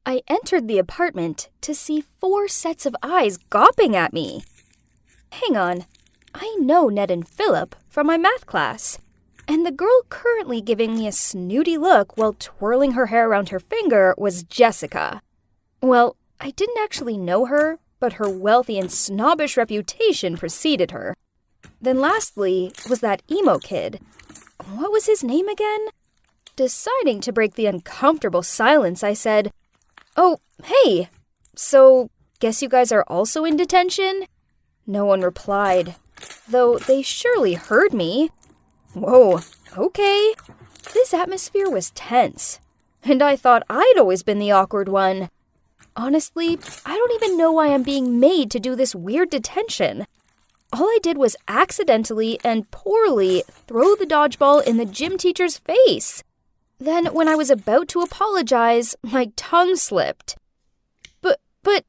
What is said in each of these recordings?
I entered the apartment to see 4 sets of eyes gawping at me. Hang on, I know Ned and Philip from my math class, and the girl currently giving me a snooty look while twirling her hair around her finger was Jessica. Well, I didn't actually know her, but her wealthy and snobbish reputation preceded her. Then lastly was that emo kid. What was his name again? Deciding to break the uncomfortable silence, I said, "Oh, hey, so guess you guys are also in detention?" No one replied, though they surely heard me. Whoa, okay. This atmosphere was tense, and I thought I'd always been the awkward one. Honestly, I don't even know why I'm being made to do this weird detention. All I did was accidentally and poorly throw the dodgeball in the gym teacher's face. Then, when I was about to apologize, my tongue slipped. But,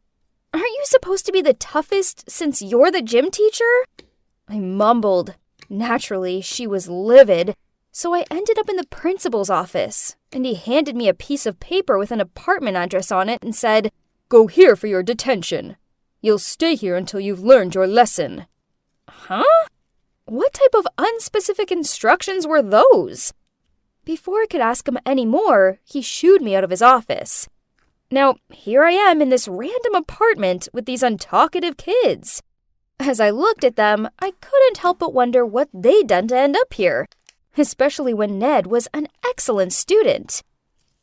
aren't you supposed to be the toughest since you're the gym teacher? I mumbled. Naturally, she was livid, so I ended up in the principal's office, and he handed me a piece of paper with an apartment address on it and said, "Go here for your detention. You'll stay here until you've learned your lesson." Huh? What type of unspecific instructions were those? Before I could ask him any more, he shooed me out of his office. Now, here I am in this random apartment with these untalkative kids. As I looked at them, I couldn't help but wonder what they'd done to end up here, especially when Ned was an excellent student.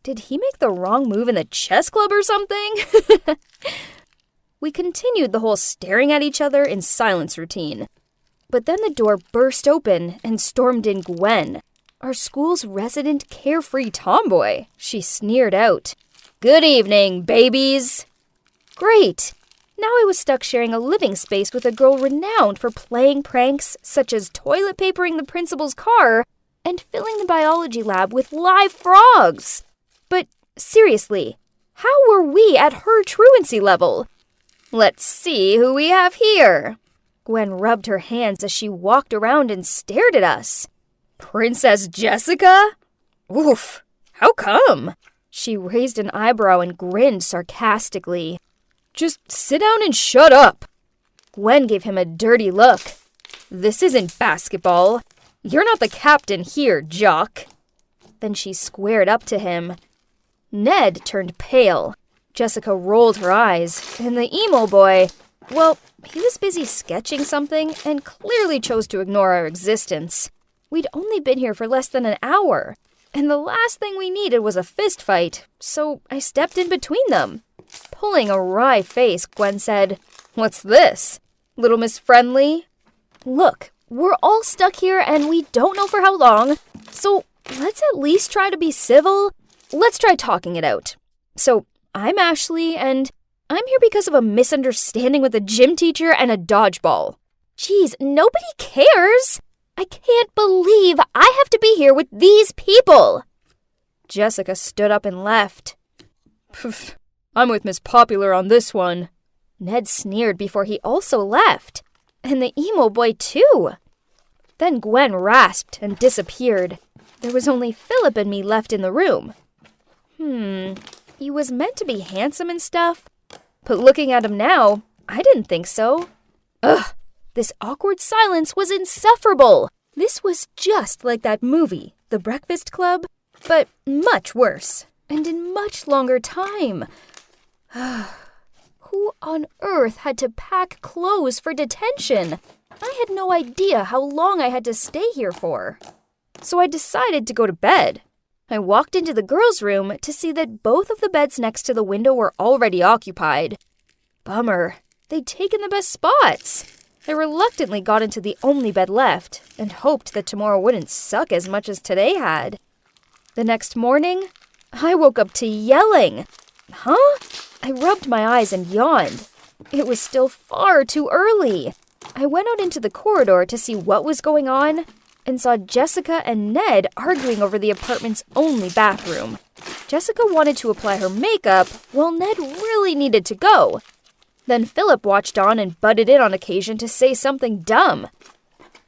Did he make the wrong move in the chess club or something? We continued the whole staring at each other in silence routine. But then the door burst open and stormed in Gwen, our school's resident carefree tomboy. She sneered out, "Good evening, babies." Great! Now I was stuck sharing a living space with a girl renowned for playing pranks such as toilet papering the principal's car and filling the biology lab with live frogs. But seriously, how were we at her truancy level? Let's see who we have here. Gwen rubbed her hands as she walked around and stared at us. Princess Jessica? Oof, how come? She raised an eyebrow and grinned sarcastically. Just sit down and shut up. Gwen gave him a dirty look. This isn't basketball. You're not the captain here, jock. Then she squared up to him. Ned turned pale. Jessica rolled her eyes, and the emo boy, well, he was busy sketching something and clearly chose to ignore our existence. We'd only been here for less than an hour, and the last thing we needed was a fist fight, so I stepped in between them. Pulling a wry face, Gwen said, "What's this? Little Miss Friendly?" Look, we're all stuck here and we don't know for how long, so let's at least try to be civil. Let's try talking it out. So, I'm Ashley, and I'm here because of a misunderstanding with a gym teacher and a dodgeball. Geez, nobody cares. I can't believe I have to be here with these people. Jessica stood up and left. Poof, I'm with Miss Popular on this one. Ned sneered before he also left. And the emo boy, too. Then Gwen rasped and disappeared. There was only Philip and me left in the room. He was meant to be handsome and stuff, but looking at him now, I didn't think so. Ugh, this awkward silence was insufferable. This was just like that movie, The Breakfast Club, but much worse, and in much longer time. Who on earth had to pack clothes for detention? I had no idea how long I had to stay here for. So I decided to go to bed. I walked into the girls' room to see that both of the beds next to the window were already occupied. Bummer. They'd taken the best spots. I reluctantly got into the only bed left and hoped that tomorrow wouldn't suck as much as today had. The next morning, I woke up to yelling. Huh? I rubbed my eyes and yawned. It was still far too early. I went out into the corridor to see what was going on and saw Jessica and Ned arguing over the apartment's only bathroom. Jessica wanted to apply her makeup, while Ned really needed to go. Then Philip watched on and butted in on occasion to say something dumb.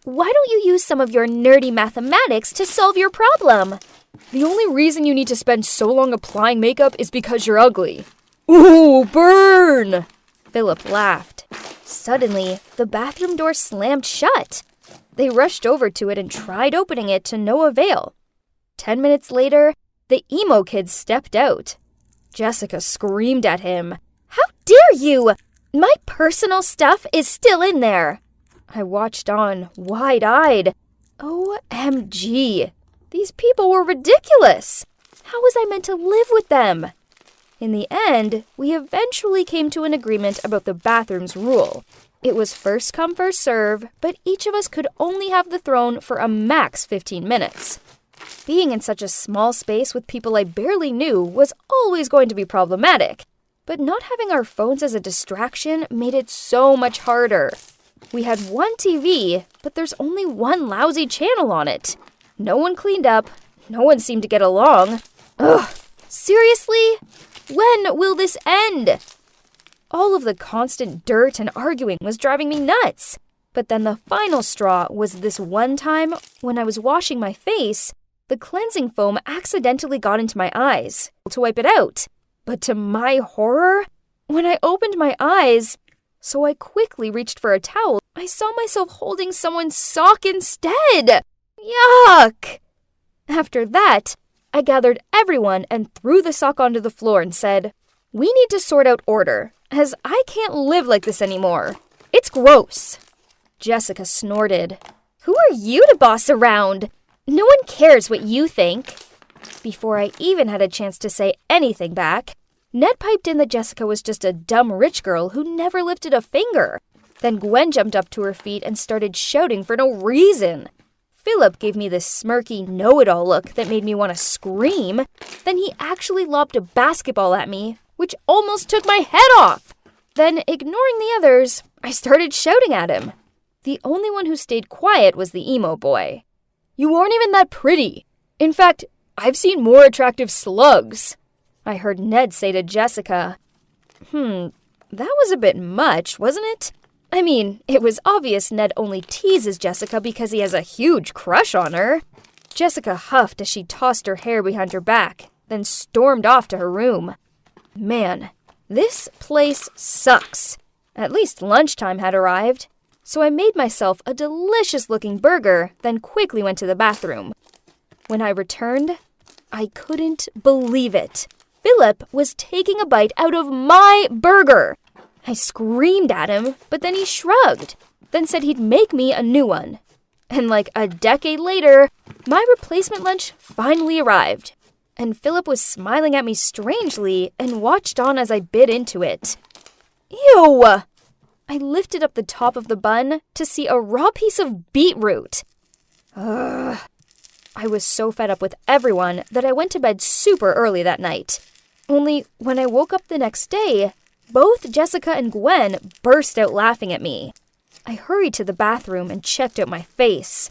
Why don't you use some of your nerdy mathematics to solve your problem? The only reason you need to spend so long applying makeup is because you're ugly. Ooh, burn! Philip laughed. Suddenly, the bathroom door slammed shut. They rushed over to it and tried opening it to no avail. 10 minutes later, the emo kid stepped out. Jessica screamed at him. How dare you! My personal stuff is still in there. I watched on, wide-eyed. OMG. These people were ridiculous. How was I meant to live with them? In the end, we eventually came to an agreement about the bathroom's rule. It was first come, first serve, but each of us could only have the throne for a max 15 minutes. Being in such a small space with people I barely knew was always going to be problematic, but not having our phones as a distraction made it so much harder. We had one TV, but there's only one lousy channel on it. No one cleaned up, no one seemed to get along. Ugh, seriously? When will this end? All of the constant dirt and arguing was driving me nuts. But then the final straw was this one time when I was washing my face, the cleansing foam accidentally got into my eyes to wipe it out. But to my horror, when I opened my eyes, so I quickly reached for a towel, I saw myself holding someone's sock instead. Yuck! After that, I gathered everyone and threw the sock onto the floor and said, "We need to sort out order, as I can't live like this anymore. It's gross." Jessica snorted. "Who are you to boss around? No one cares what you think." Before I even had a chance to say anything back, Ned piped in that Jessica was just a dumb rich girl who never lifted a finger. Then Gwen jumped up to her feet and started shouting for no reason. Philip gave me this smirky know-it-all look that made me want to scream. Then he actually lobbed a basketball at me, which almost took my head off. Then, ignoring the others, I started shouting at him. The only one who stayed quiet was the emo boy. "You aren't even that pretty. In fact, I've seen more attractive slugs," I heard Ned say to Jessica. That was a bit much, wasn't it? I mean, it was obvious Ned only teases Jessica because he has a huge crush on her. Jessica huffed as she tossed her hair behind her back, then stormed off to her room. Man, this place sucks. At least lunchtime had arrived. So I made myself a delicious-looking burger, then quickly went to the bathroom. When I returned, I couldn't believe it. Philip was taking a bite out of my burger. I screamed at him, but then he shrugged, then said he'd make me a new one. And like a decade later, my replacement lunch finally arrived. And Philip was smiling at me strangely and watched on as I bit into it. Ew! I lifted up the top of the bun to see a raw piece of beetroot. Ugh. I was so fed up with everyone that I went to bed super early that night. Only when I woke up the next day, both Jessica and Gwen burst out laughing at me. I hurried to the bathroom and checked out my face.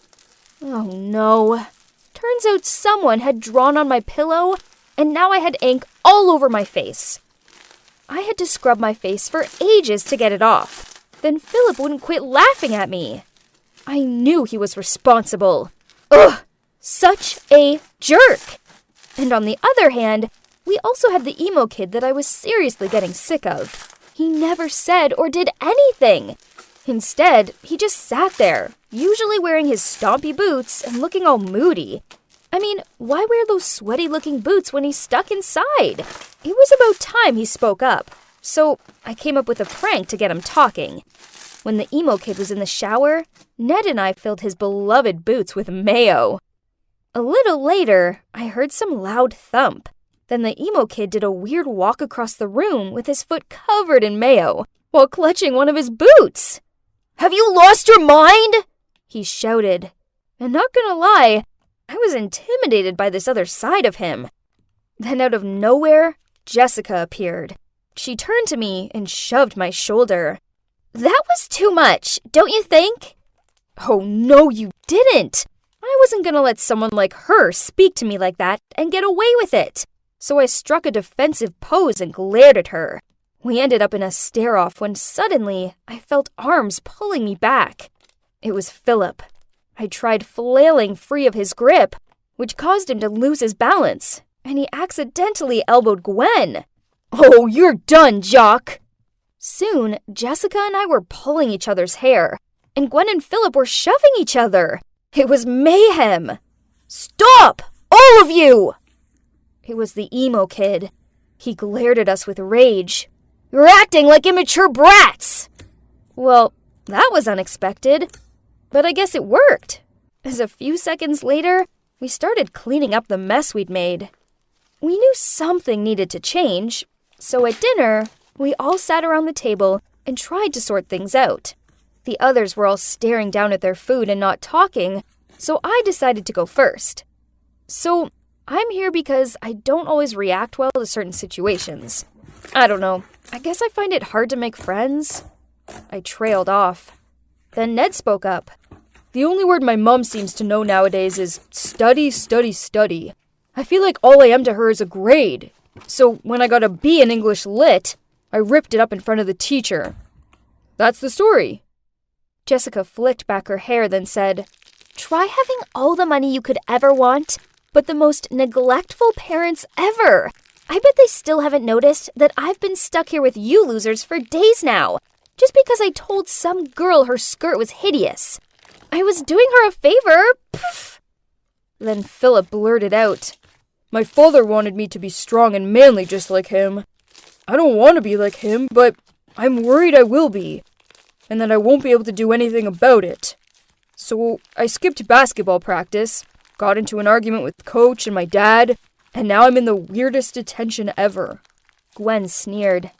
Oh no. Turns out someone had drawn on my pillow, and now I had ink all over my face. I had to scrub my face for ages to get it off. Then Philip wouldn't quit laughing at me. I knew he was responsible. Ugh! Such a jerk! And on the other hand, we also had the emo kid that I was seriously getting sick of. He never said or did anything. Instead, he just sat there, usually wearing his stompy boots and looking all moody. I mean, why wear those sweaty-looking boots when he's stuck inside? It was about time he spoke up, so I came up with a prank to get him talking. When the emo kid was in the shower, Ned and I filled his beloved boots with mayo. A little later, I heard some loud thump. Then the emo kid did a weird walk across the room with his foot covered in mayo, while clutching one of his boots. "Have you lost your mind?" he shouted. And not gonna lie, I was intimidated by this other side of him. Then out of nowhere, Jessica appeared. She turned to me and shoved my shoulder. "That was too much, don't you think?" "Oh, no, you didn't. I wasn't gonna let someone like her speak to me like that and get away with it." So I struck a defensive pose and glared at her. We ended up in a stare-off when suddenly I felt arms pulling me back. It was Philip. I tried flailing free of his grip, which caused him to lose his balance, and he accidentally elbowed Gwen. "Oh, you're done, Jock!" Soon, Jessica and I were pulling each other's hair, and Gwen and Philip were shoving each other. It was mayhem. "Stop! All of you!" It was the emo kid. He glared at us with rage. "You're acting like immature brats!" Well, that was unexpected, but I guess it worked, as a few seconds later, we started cleaning up the mess we'd made. We knew something needed to change, so at dinner, we all sat around the table and tried to sort things out. The others were all staring down at their food and not talking, so I decided to go first. So, I'm here because I don't always react well to certain situations. I don't know, I guess I find it hard to make friends. I trailed off. Then Ned spoke up. "The only word my mom seems to know nowadays is study, study, study. I feel like all I am to her is a grade. So when I got a B in English Lit, I ripped it up in front of the teacher. That's the story." Jessica flicked back her hair, then said, "Try having all the money you could ever want, but the most neglectful parents ever. I bet they still haven't noticed that I've been stuck here with you losers for days now, just because I told some girl her skirt was hideous. I was doing her a favor. Poof." Then Philip blurted out, "My father wanted me to be strong and manly just like him. I don't want to be like him, but I'm worried I will be, and that I won't be able to do anything about it. So I skipped basketball practice, got into an argument with coach and my dad, and now I'm in the weirdest detention ever." Gwen sneered.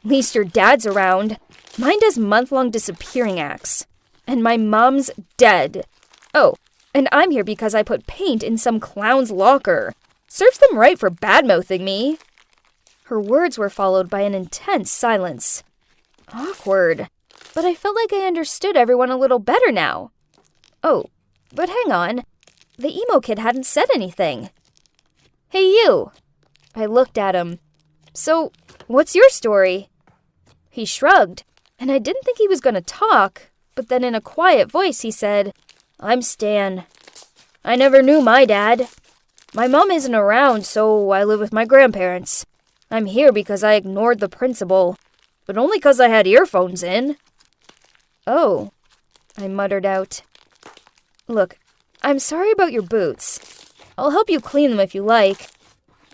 "Least your dad's around. Mine does month-long disappearing acts. And my mom's dead. Oh, and I'm here because I put paint in some clown's locker. Serves them right for bad-mouthing me." Her words were followed by an intense silence. Awkward. But I felt like I understood everyone a little better now. Oh, but hang on. The emo kid hadn't said anything. "Hey, you." I looked at him. "So, what's your story?" He shrugged, and I didn't think he was going to talk, but then in a quiet voice he said, "I'm Stan. I never knew my dad. My mom isn't around, so I live with my grandparents. I'm here because I ignored the principal, but only because I had earphones in." "Oh," I muttered out. "Look, I'm sorry about your boots. I'll help you clean them if you like."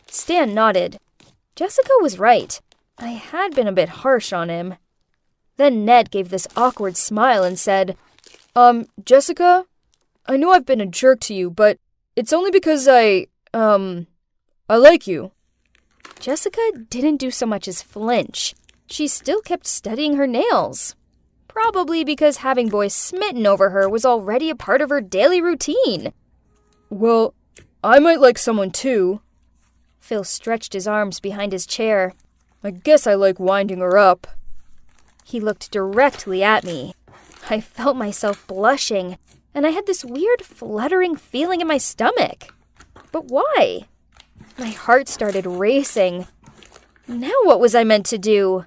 Stan nodded. Jessica was right. I had been a bit harsh on him. Then Ned gave this awkward smile and said, Jessica, I know I've been a jerk to you, but it's only because I like you." Jessica didn't do so much as flinch. She still kept studying her nails. Probably because having boys smitten over her was already a part of her daily routine. "Well, I might like someone too." Phil stretched his arms behind his chair. "I guess I like winding her up." He looked directly at me. I felt myself blushing, and I had this weird fluttering feeling in my stomach. But why? My heart started racing. Now what was I meant to do?